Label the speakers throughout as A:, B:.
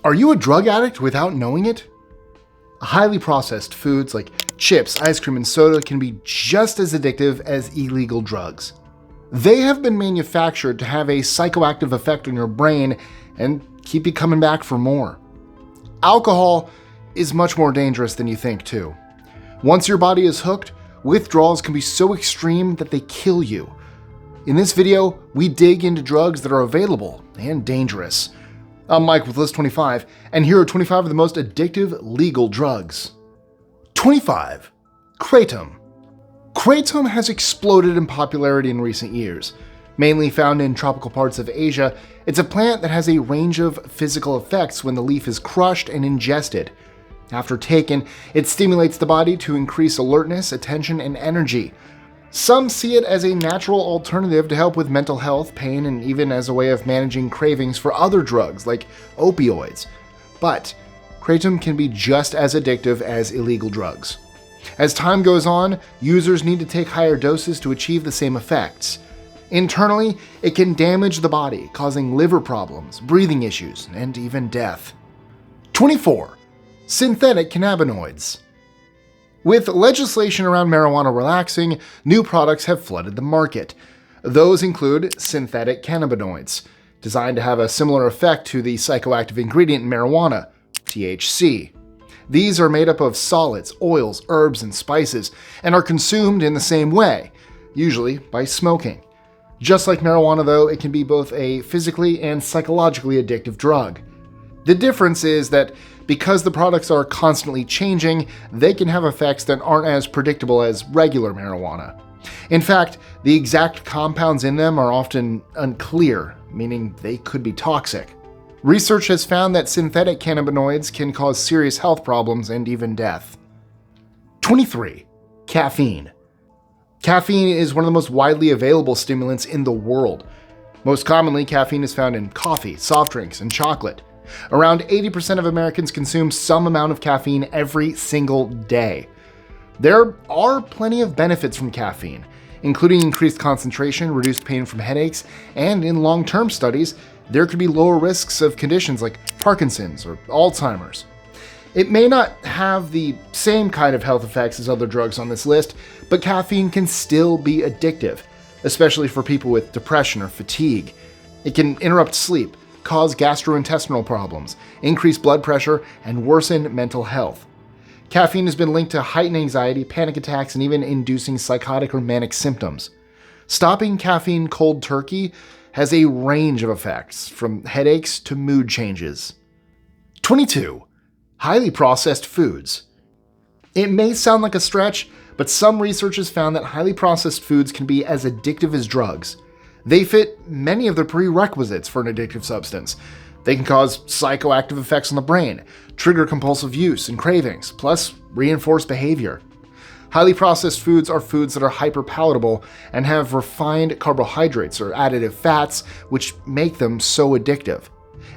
A: Are you a drug addict without knowing it? Highly processed foods like chips, ice cream, and soda can be just as addictive as illegal drugs. They have been manufactured to have a psychoactive effect on your brain and keep you coming back for more. Alcohol is much more dangerous than you think too. Once your body is hooked, withdrawals can be so extreme that they kill you. In this video, we dig into drugs that are available and dangerous. I'm Mike with List 25, and here are 25 of the most addictive legal drugs. 25. Kratom. Kratom has exploded in popularity in recent years. Mainly found in tropical parts of Asia, it's a plant that has a range of physical effects when the leaf is crushed and ingested. After taken, it stimulates the body to increase alertness, attention, and energy. Some see it as a natural alternative to help with mental health, pain, and even as a way of managing cravings for other drugs like opioids. But Kratom can be just as addictive as illegal drugs. As time goes on, users need to take higher doses to achieve the same effects. Internally, it can damage the body, causing liver problems, breathing issues, and even death. 24. Synthetic cannabinoids. With legislation around marijuana relaxing, new products have flooded the market. Those include synthetic cannabinoids, designed to have a similar effect to the psychoactive ingredient in marijuana, THC. These are made up of solids, oils, herbs, and spices, and are consumed in the same way, usually by smoking. Just like marijuana though, it can be both a physically and psychologically addictive drug. The difference is that because the products are constantly changing, they can have effects that aren't as predictable as regular marijuana. In fact, the exact compounds in them are often unclear, meaning they could be toxic. Research has found that synthetic cannabinoids can cause serious health problems and even death. 23. Caffeine. Caffeine is one of the most widely available stimulants in the world. Most commonly, caffeine is found in coffee, soft drinks, and chocolate. Around 80% of Americans consume some amount of caffeine every single day. There are plenty of benefits from caffeine, including increased concentration, reduced pain from headaches, and in long-term studies, there could be lower risks of conditions like Parkinson's or Alzheimer's. It may not have the same kind of health effects as other drugs on this list, but caffeine can still be addictive, especially for people with depression or fatigue. It can interrupt sleep, cause gastrointestinal problems, increase blood pressure, and worsen mental health. Caffeine has been linked to heightened anxiety, panic attacks, and even inducing psychotic or manic symptoms. Stopping caffeine cold turkey has a range of effects, from headaches to mood changes. 22. Highly processed foods. It may sound like a stretch, but some researchers found that highly processed foods can be as addictive as drugs. They fit many of the prerequisites for an addictive substance. They can cause psychoactive effects on the brain, trigger compulsive use and cravings, plus reinforce behavior. Highly processed foods are foods that are hyperpalatable and have refined carbohydrates or additive fats, which make them so addictive.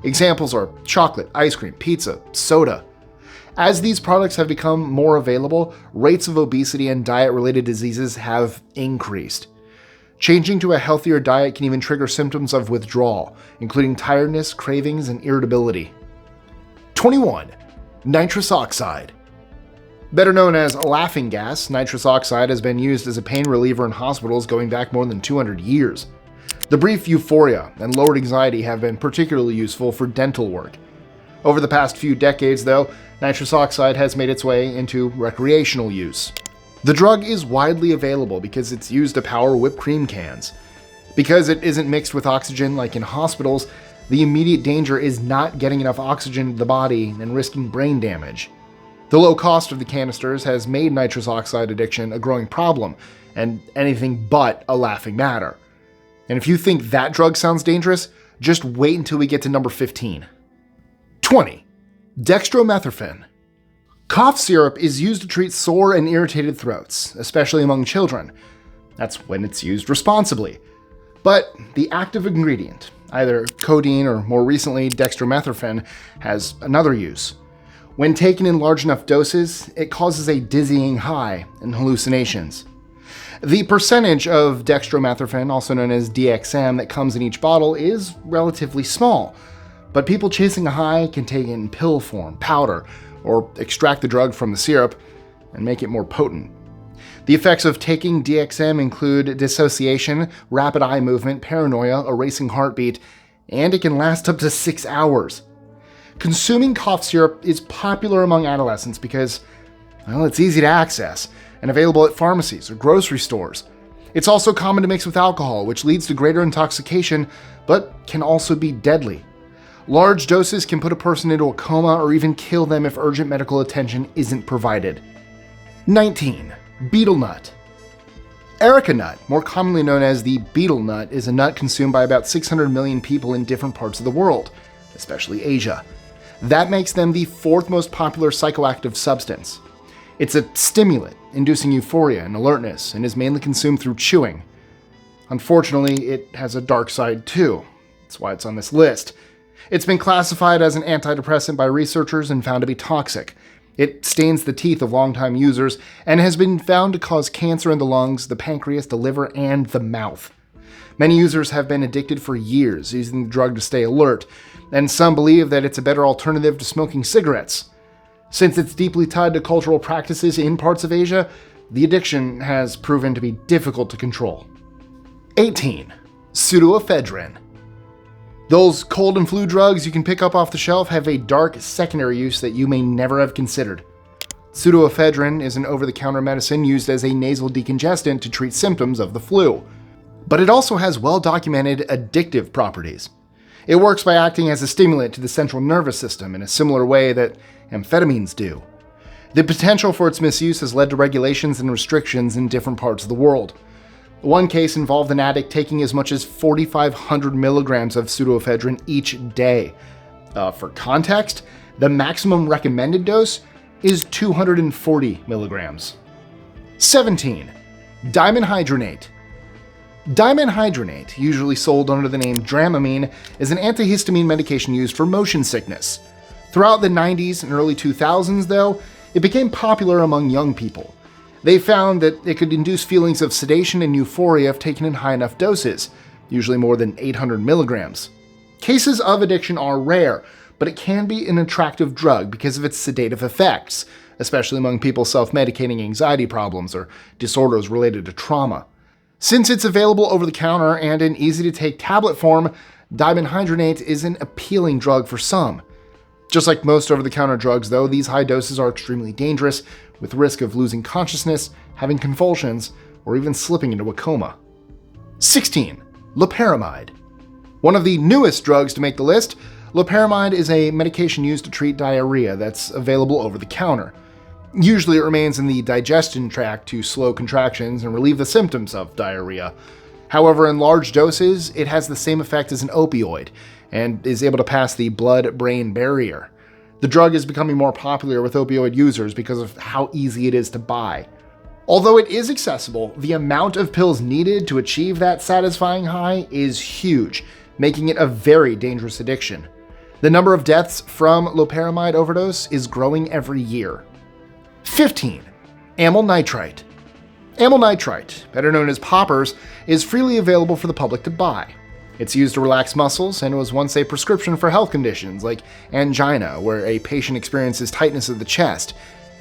A: Examples are chocolate, ice cream, pizza, soda. As these products have become more available, rates of obesity and diet-related diseases have increased. Changing to a healthier diet can even trigger symptoms of withdrawal, including tiredness, cravings, and irritability. 21. Nitrous Oxide. Better known as laughing gas, nitrous oxide has been used as a pain reliever in hospitals going back more than 200 years. The brief euphoria and lowered anxiety have been particularly useful for dental work. Over the past few decades, though, nitrous oxide has made its way into recreational use. The drug is widely available because it's used to power whipped cream cans. Because it isn't mixed with oxygen like in hospitals, the immediate danger is not getting enough oxygen to the body and risking brain damage. The low cost of the canisters has made nitrous oxide addiction a growing problem, and anything but a laughing matter. And if you think that drug sounds dangerous, just wait until we get to number 15. 20. Dextromethorphan. Cough syrup is used to treat sore and irritated throats, especially among children. That's when it's used responsibly. But the active ingredient, either codeine or more recently dextromethorphan, has another use. When taken in large enough doses, it causes a dizzying high and hallucinations. The percentage of dextromethorphan, also known as DXM, that comes in each bottle is relatively small, But people chasing a high can take it in pill form, powder, or extract the drug from the syrup and make it more potent. The effects of taking DXM include dissociation, rapid eye movement, paranoia, a racing heartbeat, and it can last up to 6 hours. Consuming cough syrup is popular among adolescents because, well, it's easy to access and available at pharmacies or grocery stores. It's also common to mix with alcohol, which leads to greater intoxication, but can also be deadly. Large doses can put a person into a coma or even kill them if urgent medical attention isn't provided. 19. Betel nut. Areca nut, more commonly known as the betel nut, is a nut consumed by about 600 million people in different parts of the world, especially Asia. That makes them the fourth most popular psychoactive substance. It's a stimulant, inducing euphoria and alertness, and is mainly consumed through chewing. Unfortunately, it has a dark side too. That's why it's on this list. It's been classified as an antidepressant by researchers and found to be toxic. It stains the teeth of longtime users and has been found to cause cancer in the lungs, the pancreas, the liver, and the mouth. Many users have been addicted for years, using the drug to stay alert, and some believe that it's a better alternative to smoking cigarettes. Since it's deeply tied to cultural practices in parts of Asia, the addiction has proven to be difficult to control. 18. Pseudoephedrine. Those cold and flu drugs you can pick up off the shelf have a dark secondary use that you may never have considered. Pseudoephedrine is an over-the-counter medicine used as a nasal decongestant to treat symptoms of the flu. But it also has well-documented addictive properties. It works by acting as a stimulant to the central nervous system in a similar way that amphetamines do. The potential for its misuse has led to regulations and restrictions in different parts of the world. One case involved an addict taking as much as 4,500 milligrams of pseudoephedrine each day. For context, the maximum recommended dose is 240 milligrams. 17. Dimenhydrinate. Dimenhydrinate, usually sold under the name Dramamine, is an antihistamine medication used for motion sickness. Throughout the 90s and early 2000s, though, it became popular among young people. They found that it could induce feelings of sedation and euphoria if taken in high enough doses, usually more than 800 milligrams. Cases of addiction are rare, but it can be an attractive drug because of its sedative effects, especially among people self-medicating anxiety problems or disorders related to trauma. Since it's available over the counter and in easy-to-take tablet form, dimenhydrinate is an appealing drug for some. Just like most over-the-counter drugs, though, these high doses are extremely dangerous, with risk of losing consciousness, having convulsions, or even slipping into a coma. 16. Loperamide. One of the newest drugs to make the list, Loperamide is a medication used to treat diarrhea that's available over the counter. Usually it remains in the digestion tract to slow contractions and relieve the symptoms of diarrhea. However, in large doses, it has the same effect as an opioid and is able to pass the blood-brain barrier. The drug is becoming more popular with opioid users because of how easy it is to buy. Although it is accessible, the amount of pills needed to achieve that satisfying high is huge, making it a very dangerous addiction. The number of deaths from loperamide overdose is growing every year. 15. Amyl Nitrite. Amyl Nitrite, better known as poppers, is freely available for the public to buy. It's used to relax muscles and was once a prescription for health conditions like angina, where a patient experiences tightness of the chest.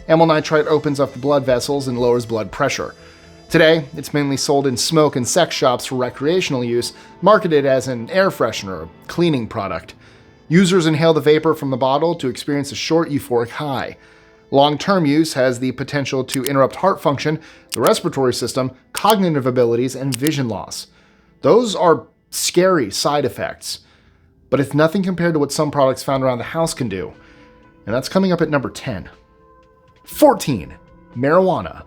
A: Amyl nitrite opens up the blood vessels and lowers blood pressure. Today, it's mainly sold in smoke and sex shops for recreational use, marketed as an air freshener or cleaning product. Users inhale the vapor from the bottle to experience a short euphoric high. Long-term use has the potential to interrupt heart function, the respiratory system, cognitive abilities, and vision loss. Those are scary side effects, but it's nothing compared to what some products found around the house can do. And that's coming up at number 10. 14. Marijuana.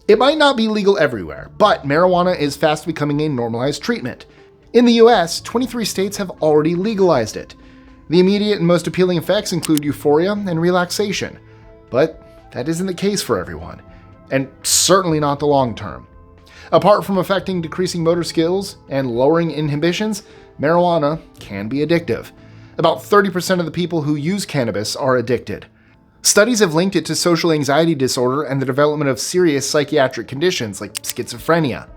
A: It might not be legal everywhere, but marijuana is fast becoming a normalized treatment. In the US, 23 states have already legalized it. The immediate and most appealing effects include euphoria and relaxation, but that isn't the case for everyone, and certainly not the long term. Apart from affecting decreasing motor skills and lowering inhibitions, marijuana can be addictive. About 30% of the people who use cannabis are addicted. Studies have linked it to social anxiety disorder and the development of serious psychiatric conditions like schizophrenia.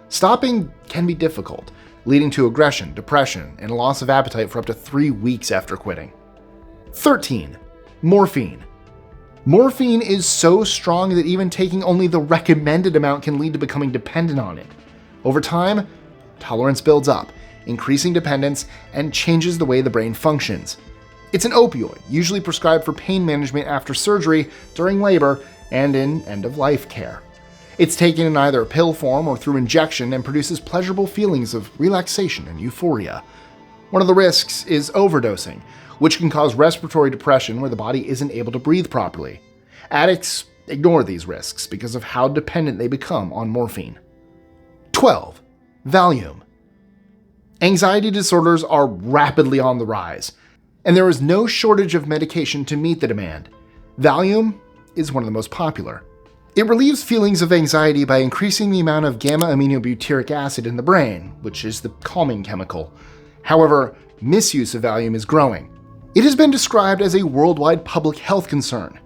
A: Stopping can be difficult, leading to aggression, depression, and a loss of appetite for up to 3 weeks after quitting. 13. Morphine. Morphine is so strong that even taking only the recommended amount can lead to becoming dependent on it. Over time, tolerance builds up, increasing dependence, and changes the way the brain functions. It's an opioid, usually prescribed for pain management after surgery, during labor, and in end-of-life care. It's taken in either pill form or through injection and produces pleasurable feelings of relaxation and euphoria. One of the risks is overdosing, which can cause respiratory depression where the body isn't able to breathe properly. Addicts ignore these risks because of how dependent they become on morphine. 12. Valium. Anxiety disorders are rapidly on the rise, and there is no shortage of medication to meet the demand. Valium is one of the most popular. It relieves feelings of anxiety by increasing the amount of gamma-aminobutyric acid in the brain, which is the calming chemical. However, misuse of Valium is growing. It has been described as a worldwide public health concern.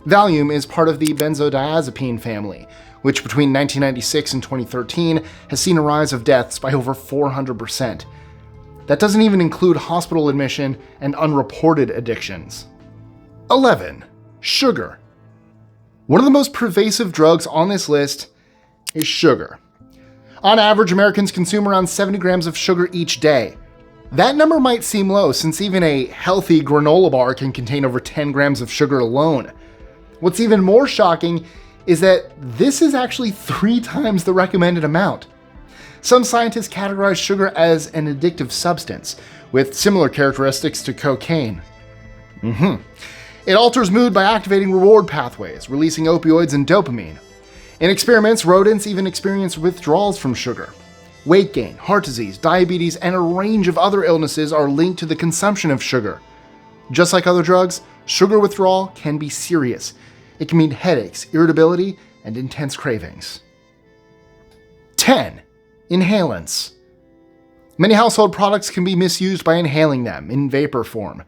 A: Valium is part of the Benzodiazepine family, which between 1996 and 2013 has seen a rise of deaths by over 400%. That doesn't even include hospital admission and unreported addictions. 11. Sugar. One of the most pervasive drugs on this list is sugar. On average, Americans consume around 70 grams of sugar each day. That number might seem low, since even a healthy granola bar can contain over 10 grams of sugar alone. What's even more shocking is that this is actually 3 times the recommended amount. Some scientists categorize sugar as an addictive substance, with similar characteristics to cocaine. It alters mood by activating reward pathways, releasing opioids and dopamine. In experiments, rodents even experience withdrawals from sugar. Weight gain, heart disease, diabetes, and a range of other illnesses are linked to the consumption of sugar. Just like other drugs, sugar withdrawal can be serious. It can mean headaches, irritability, and intense cravings. 10. Inhalants. Many household products can be misused by inhaling them in vapor form.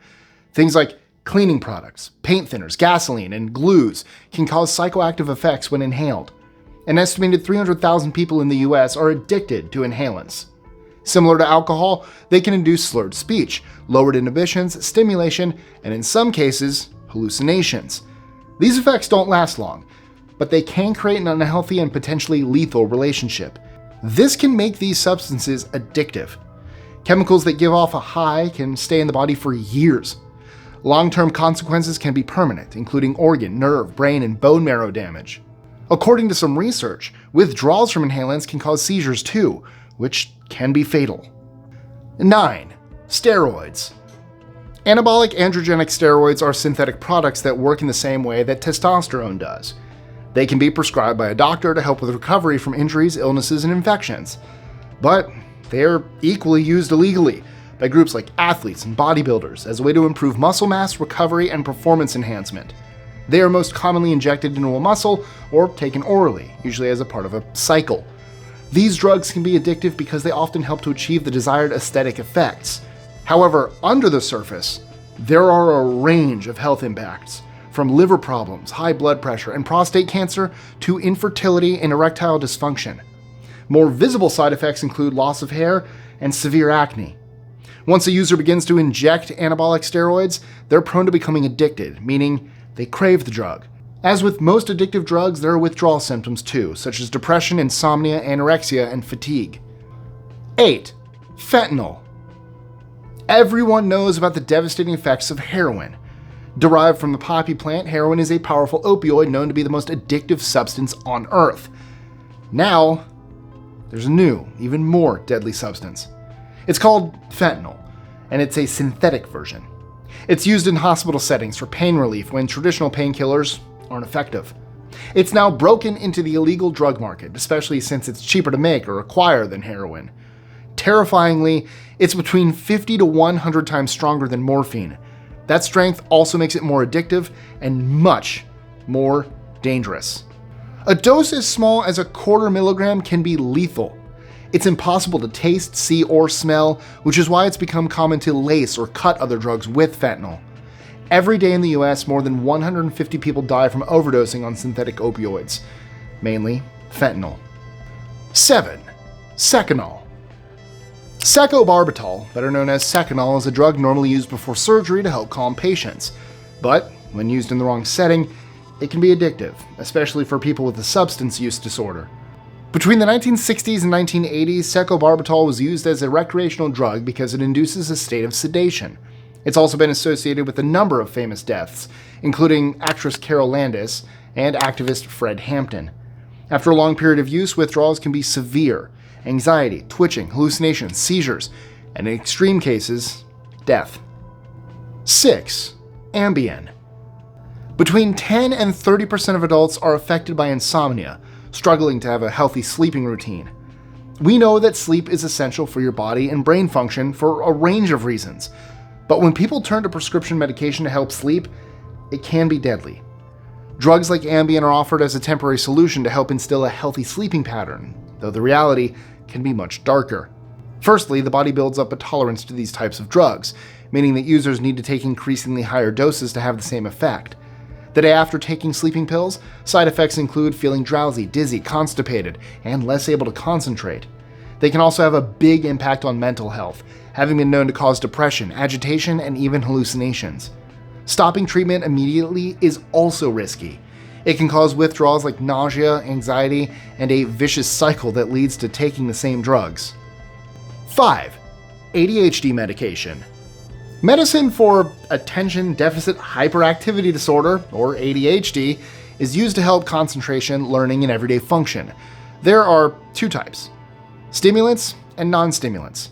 A: Things like cleaning products, paint thinners, gasoline, and glues can cause psychoactive effects when inhaled. An estimated 300,000 people in the US are addicted to inhalants. Similar to alcohol, they can induce slurred speech, lowered inhibitions, stimulation, and in some cases, hallucinations. These effects don't last long, but they can create an unhealthy and potentially lethal relationship. This can make these substances addictive. Chemicals that give off a high can stay in the body for years. Long-term consequences can be permanent, including organ, nerve, brain, and bone marrow damage. According to some research, withdrawals from inhalants can cause seizures too, which can be fatal. 9. Steroids. Anabolic androgenic steroids are synthetic products that work in the same way that testosterone does. They can be prescribed by a doctor to help with recovery from injuries, illnesses, and infections. But they are equally used illegally by groups like athletes and bodybuilders as a way to improve muscle mass, recovery, and performance enhancement. They are most commonly injected into a muscle or taken orally, usually as a part of a cycle. These drugs can be addictive because they often help to achieve the desired aesthetic effects. However, under the surface, there are a range of health impacts, from liver problems, high blood pressure, and prostate cancer to infertility and erectile dysfunction. More visible side effects include loss of hair and severe acne. Once a user begins to inject anabolic steroids, they're prone to becoming addicted, meaning they crave the drug. As with most addictive drugs, there are withdrawal symptoms too, such as depression, insomnia, anorexia, and fatigue. 8. Fentanyl. Everyone knows about the devastating effects of heroin. Derived from the poppy plant, heroin is a powerful opioid known to be the most addictive substance on Earth. Now, there's a new, even more deadly substance. It's called fentanyl, and it's a synthetic version. It's used in hospital settings for pain relief when traditional painkillers aren't effective. It's now broken into the illegal drug market, especially since it's cheaper to make or acquire than heroin. Terrifyingly, it's between 50 to 100 times stronger than morphine. That strength also makes it more addictive and much more dangerous. A dose as small as a quarter milligram can be lethal. It's impossible to taste, see, or smell, which is why it's become common to lace or cut other drugs with fentanyl. Every day in the US, more than 150 people die from overdosing on synthetic opioids, mainly fentanyl. 7. Seconal. Secobarbital, better known as Seconal, is a drug normally used before surgery to help calm patients. But when used in the wrong setting, it can be addictive, especially for people with a substance use disorder. Between the 1960s and 1980s, secobarbital was used as a recreational drug because it induces a state of sedation. It's also been associated with a number of famous deaths, including actress Carol Landis and activist Fred Hampton. After a long period of use, withdrawals can be severe: anxiety, twitching, hallucinations, seizures, and in extreme cases, death. 6. Ambien. Between 10 and 30% of adults are affected by insomnia, struggling to have a healthy sleeping routine. We know that sleep is essential for your body and brain function for a range of reasons, but when people turn to prescription medication to help sleep, it can be deadly. Drugs like Ambien are offered as a temporary solution to help instill a healthy sleeping pattern, though the reality can be much darker. Firstly, the body builds up a tolerance to these types of drugs, meaning that users need to take increasingly higher doses to have the same effect. The day after taking sleeping pills, side effects include feeling drowsy, dizzy, constipated, and less able to concentrate. They can also have a big impact on mental health, having been known to cause depression, agitation, and even hallucinations. Stopping treatment immediately is also risky. It can cause withdrawals like nausea, anxiety, and a vicious cycle that leads to taking the same drugs. 5. ADHD medication. Medicine for Attention Deficit Hyperactivity Disorder, or ADHD, is used to help concentration, learning, and everyday function. There are two types: stimulants and non-stimulants.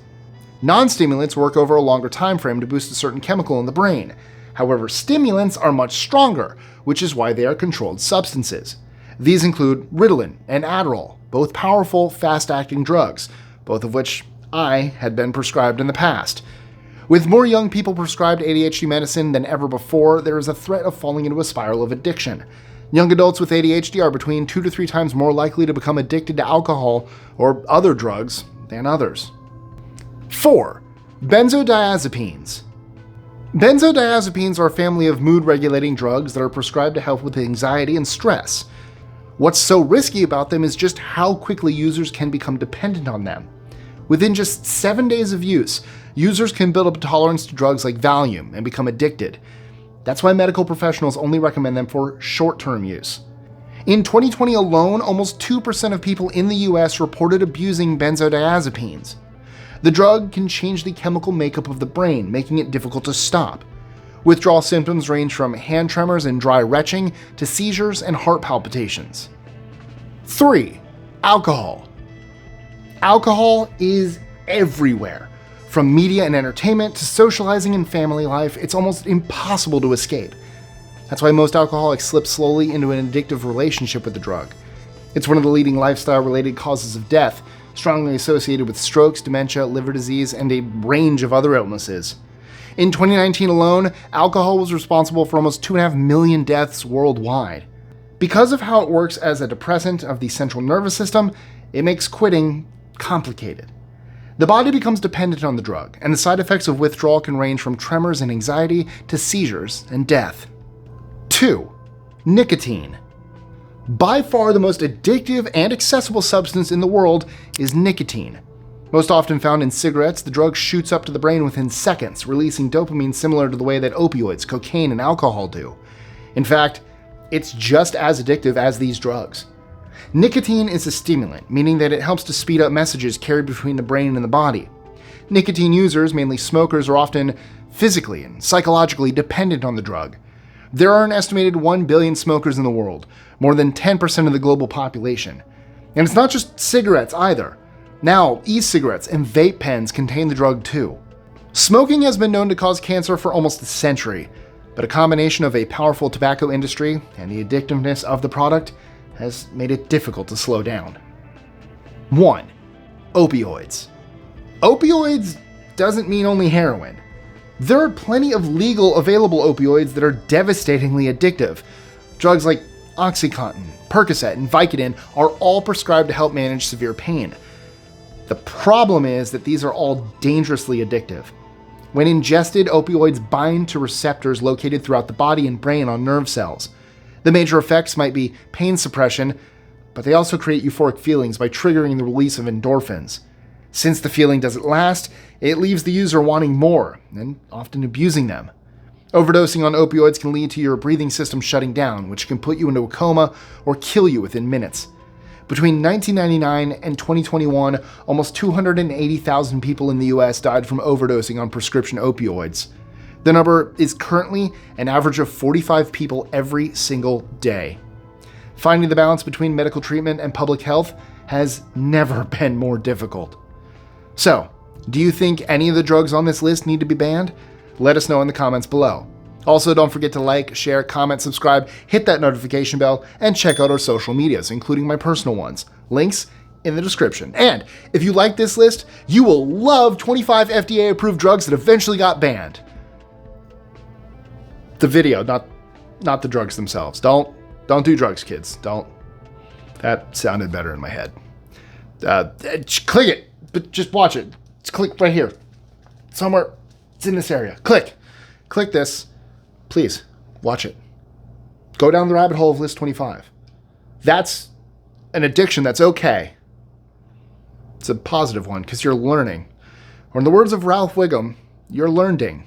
A: Non-stimulants work over a longer time frame to boost a certain chemical in the brain. However, stimulants are much stronger, which is why they are controlled substances. These include Ritalin and Adderall, both powerful, fast-acting drugs, both of which I had been prescribed in the past. With more young people prescribed ADHD medicine than ever before, there is a threat of falling into a spiral of addiction. Young adults with ADHD are between 2 to 3 times more likely to become addicted to alcohol or other drugs than others. 4. Benzodiazepines. Benzodiazepines are a family of mood-regulating drugs that are prescribed to help with anxiety and stress. What's so risky about them is just how quickly users can become dependent on them. Within just 7 days of use, users can build up a tolerance to drugs like Valium and become addicted. That's why medical professionals only recommend them for short-term use. In 2020 alone, almost 2% of people in the US reported abusing benzodiazepines. The drug can change the chemical makeup of the brain, making it difficult to stop. Withdrawal symptoms range from hand tremors and dry retching to seizures and heart palpitations. 3. Alcohol. Alcohol is everywhere. From media and entertainment to socializing and family life, it's almost impossible to escape. That's why most alcoholics slip slowly into an addictive relationship with the drug. It's one of the leading lifestyle-related causes of death, strongly associated with strokes, dementia, liver disease, and a range of other illnesses. In 2019 alone, alcohol was responsible for almost 2.5 million deaths worldwide. Because of how it works as a depressant of the central nervous system, it makes quitting complicated. The body becomes dependent on the drug, and the side effects of withdrawal can range from tremors and anxiety to seizures and death. 2. Nicotine. By far the most addictive and accessible substance in the world is nicotine. Most often found in cigarettes, the drug shoots up to the brain within seconds, releasing dopamine similar to the way that opioids, cocaine, and alcohol do. In fact, it's just as addictive as these drugs. Nicotine is a stimulant, meaning that it helps to speed up messages carried between the brain and the body. Nicotine users, mainly smokers, are often physically and psychologically dependent on the drug. There are an estimated 1 billion smokers in the world, more than 10% of the global population. And it's not just cigarettes either. Now, e-cigarettes and vape pens contain the drug too. Smoking has been known to cause cancer for almost a century, but a combination of a powerful tobacco industry and the addictiveness of the product has made it difficult to slow down. 1. Opioids. Opioids doesn't mean only heroin. There are plenty of legal available opioids that are devastatingly addictive. Drugs like OxyContin, Percocet, and Vicodin are all prescribed to help manage severe pain. The problem is that these are all dangerously addictive. When ingested, opioids bind to receptors located throughout the body and brain on nerve cells. The major effects might be pain suppression, but they also create euphoric feelings by triggering the release of endorphins. Since the feeling doesn't last, it leaves the user wanting more and often abusing them. Overdosing on opioids can lead to your breathing system shutting down, which can put you into a coma or kill you within minutes. Between 1999 and 2021, almost 280,000 people in the US died from overdosing on prescription opioids. The number is currently an average of 45 people every single day. Finding the balance between medical treatment and public health has never been more difficult. So, do you think any of the drugs on this list need to be banned? Let us know in the comments below. Also, don't forget to like, share, comment, subscribe, hit that notification bell, and check out our social medias, including my personal ones. Links in the description. And if you like this list, you will love 25 FDA-approved drugs that eventually got banned. The video, not the drugs themselves. Don't do drugs, kids. Don't. That sounded better in my head. Click it, but just watch it. Just click right here. Somewhere. It's in this area. Click this. Please, watch it. Go down the rabbit hole of list 25. That's an addiction that's okay. It's a positive one because you're learning. Or in the words of Ralph Wiggum, you're learning.